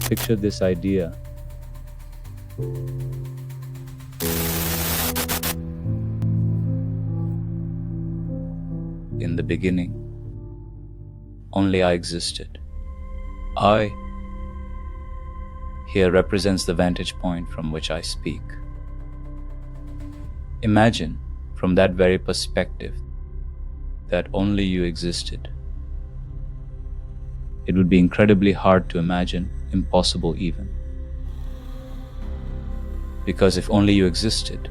Picture this idea. In the beginning, only I existed. I here represents the vantage point from which I speak. Imagine from that very perspective that only you existed. It would be incredibly hard to imagine, impossible even. Because if only you existed,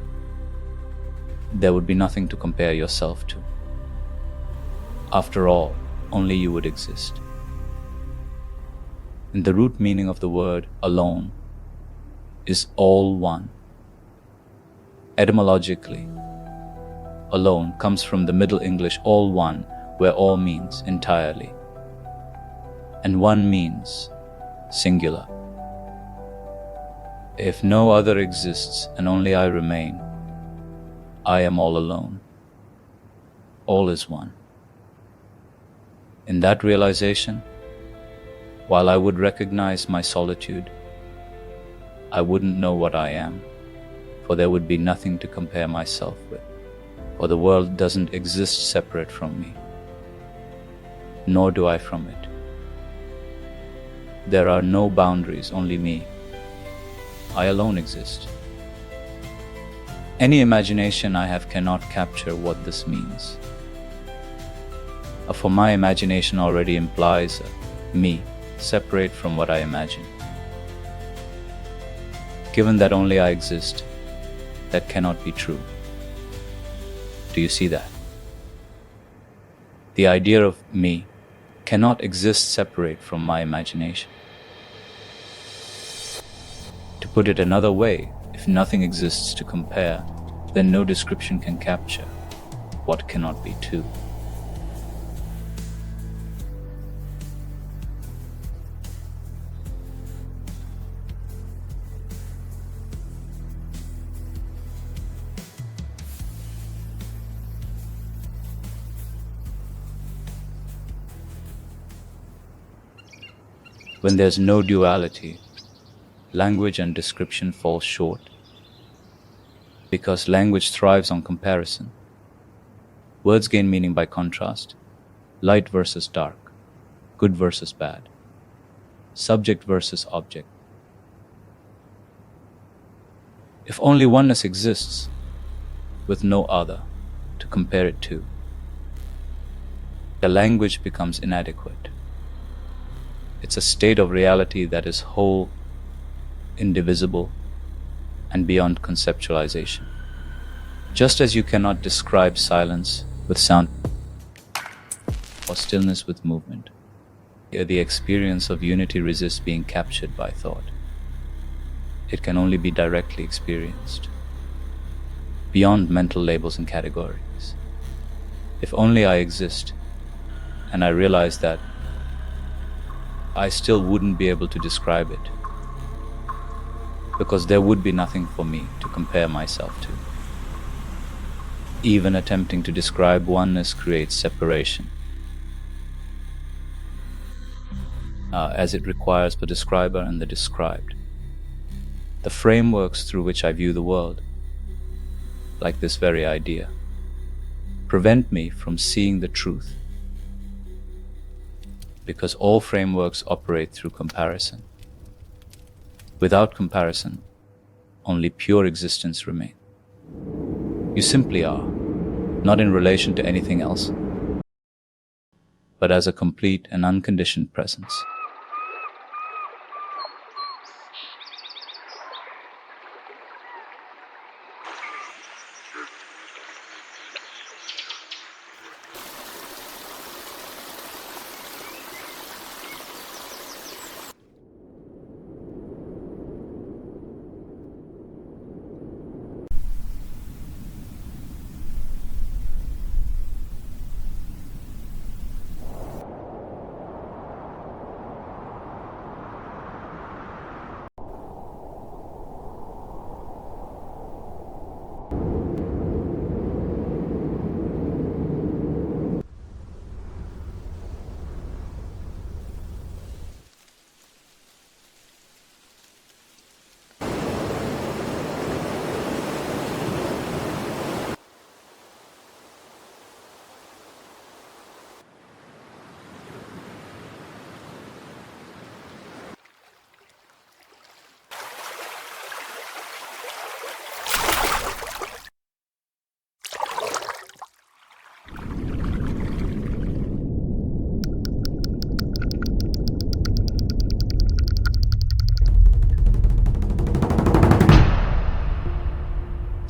there would be nothing to compare yourself to. After all, only you would exist. And the root meaning of the word alone is all one. Etymologically, alone comes from the Middle English all one, where all means entirely, and one means singular. If no other exists and only I remain, I am all alone. All is one. In that realization, while I would recognize my solitude, I wouldn't know what I am, for there would be nothing to compare myself with, for the world doesn't exist separate from me, nor do I from it. There are no boundaries, only me. I alone exist. Any imagination I have cannot capture what this means. For my imagination already implies me, separate from what I imagine. Given that only I exist, that cannot be true. Do you see that? The idea of me cannot exist separate from my imagination. To put it another way, if nothing exists to compare, then no description can capture what cannot be two. When there's no duality, language and description fall short, because language thrives on comparison. Words gain meaning by contrast, light versus dark, good versus bad, subject versus object. If only oneness exists, with no other to compare it to, the language becomes inadequate. It's a state of reality that is whole, indivisible, and beyond conceptualization. Just as you cannot describe silence with sound or stillness with movement, the experience of unity resists being captured by thought. It can only be directly experienced, beyond mental labels and categories. If only I exist, and I realize that I still wouldn't be able to describe it, because there would be nothing for me to compare myself to. Even attempting to describe oneness creates separation, as it requires the describer and the described. The frameworks through which I view the world, like this very idea, prevent me from seeing the truth, because all frameworks operate through comparison. Without comparison, only pure existence remains. You simply are, not in relation to anything else, but as a complete and unconditioned presence.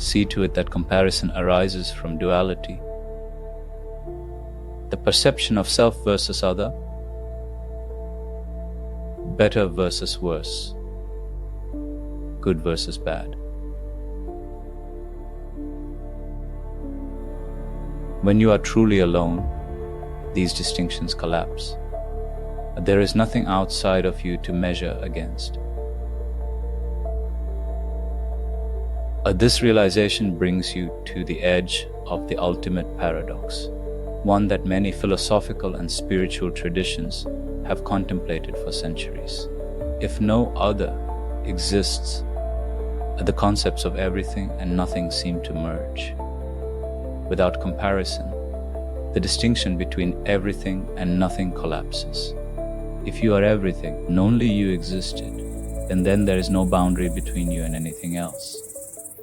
See to it that comparison arises from duality. The perception of self versus other, better versus worse, good versus bad. When you are truly alone, these distinctions collapse. There is nothing outside of you to measure against. This realization brings you to the edge of the ultimate paradox, one that many philosophical and spiritual traditions have contemplated for centuries. If no other exists, the concepts of everything and nothing seem to merge. Without comparison, the distinction between everything and nothing collapses. If you are everything and only you existed, then there is no boundary between you and anything else.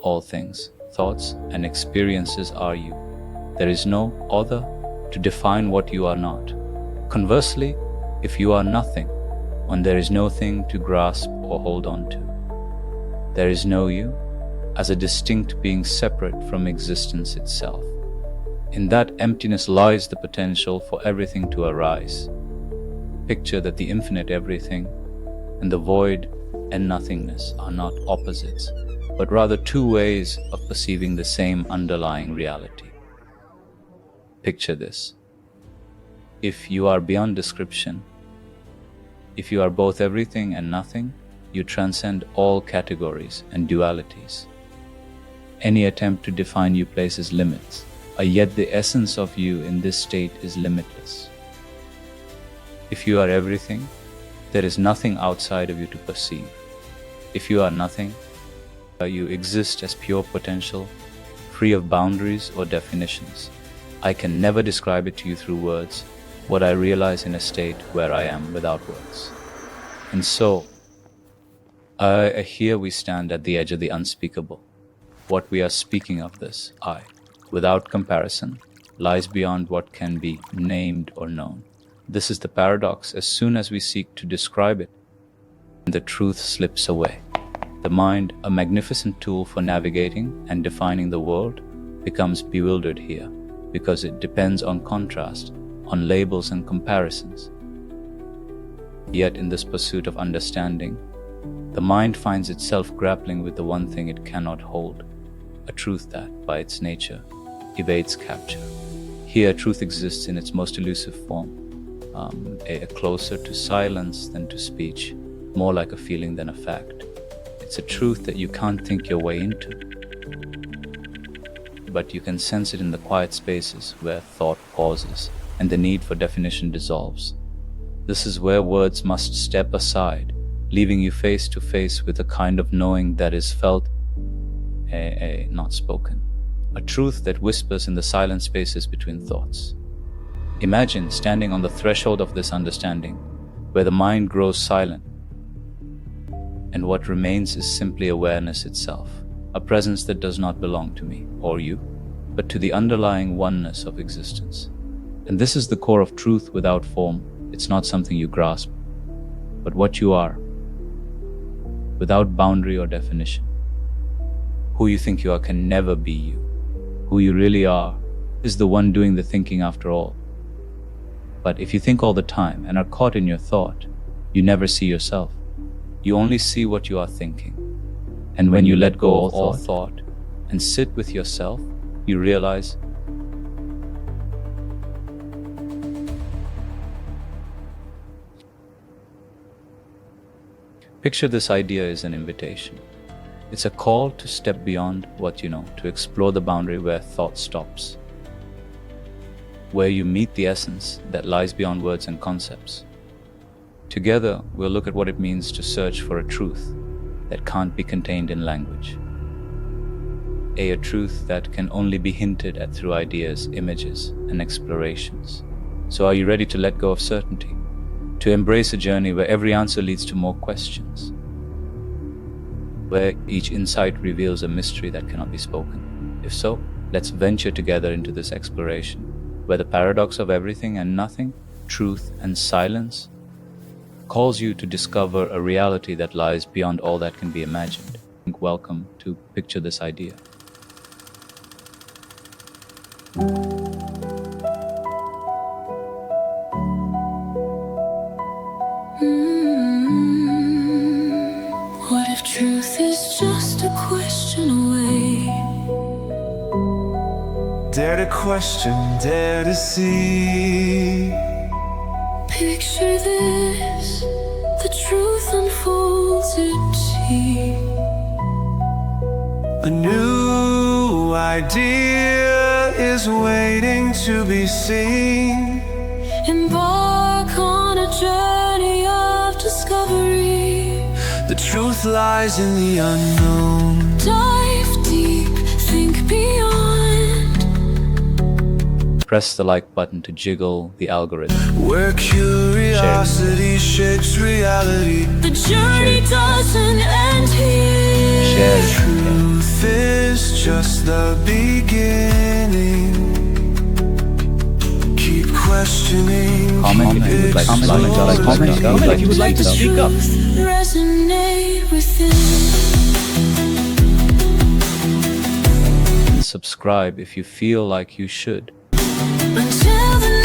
All things, thoughts, and experiences are you. There is no other to define what you are not. Conversely, if you are nothing, when there is no thing to grasp or hold on to, there is no you as a distinct being separate from existence itself. In that emptiness lies the potential for everything to arise. Picture that the infinite everything and the void and nothingness are not opposites, but rather two ways of perceiving the same underlying reality. Picture this. If you are beyond description, if you are both everything and nothing, you transcend all categories and dualities. Any attempt to define you places limits, yet the essence of you in this state is limitless. If you are everything, there is nothing outside of you to perceive. If you are nothing, you exist as pure potential, free of boundaries or definitions. I can never describe it to you through words, what I realize in a state where I am without words. And so, here we stand at the edge of the unspeakable. What we are speaking of, this I, without comparison, lies beyond what can be named or known. This is the paradox. As soon as we seek to describe it, the truth slips away. The mind, a magnificent tool for navigating and defining the world, becomes bewildered here because it depends on contrast, on labels and comparisons. Yet in this pursuit of understanding, the mind finds itself grappling with the one thing it cannot hold, a truth that, by its nature, evades capture. Here, truth exists in its most elusive form, closer to silence than to speech, more like a feeling than a fact. It's a truth that you can't think your way into, but you can sense it in the quiet spaces where thought pauses and the need for definition dissolves. This is where words must step aside, leaving you face to face with a kind of knowing that is felt, not spoken. A truth that whispers in the silent spaces between thoughts. Imagine standing on the threshold of this understanding, where the mind grows silent, and what remains is simply awareness itself, a presence that does not belong to me or you, but to the underlying oneness of existence. And this is the core of truth without form. It's not something you grasp, but what you are, without boundary or definition. Who you think you are can never be you. Who you really are is the one doing the thinking after all. But if you think all the time and are caught in your thought, you never see yourself. You only see what you are thinking. And when you let go of all thought and sit with yourself, you realize Picture this idea as an invitation. It's a call to step beyond what you know, to explore the boundary where thought stops, where you meet the essence that lies beyond words and concepts. Together, we'll look at what it means to search for a truth that can't be contained in language. A truth that can only be hinted at through ideas, images, and explorations. So are you ready to let go of certainty? To embrace a journey where every answer leads to more questions? Where each insight reveals a mystery that cannot be spoken? If so, let's venture together into this exploration, where the paradox of everything and nothing, truth and silence, calls you to discover a reality that lies beyond all that can be imagined. Welcome to Picture This Idea. to question, dare to see. Picture this, the truth unfolds at sea. A new idea is waiting to be seen. Embark on a journey of discovery. The truth lies in the unknown. Dive deep, think beyond. Press the like button to jiggle the algorithm. Where curiosity shapes reality. The journey doesn't end here. Share it. Truth is just the beginning. Keep questioning. Comment if you would like to speak up. Resonate within. Subscribe if you feel like you should. Until the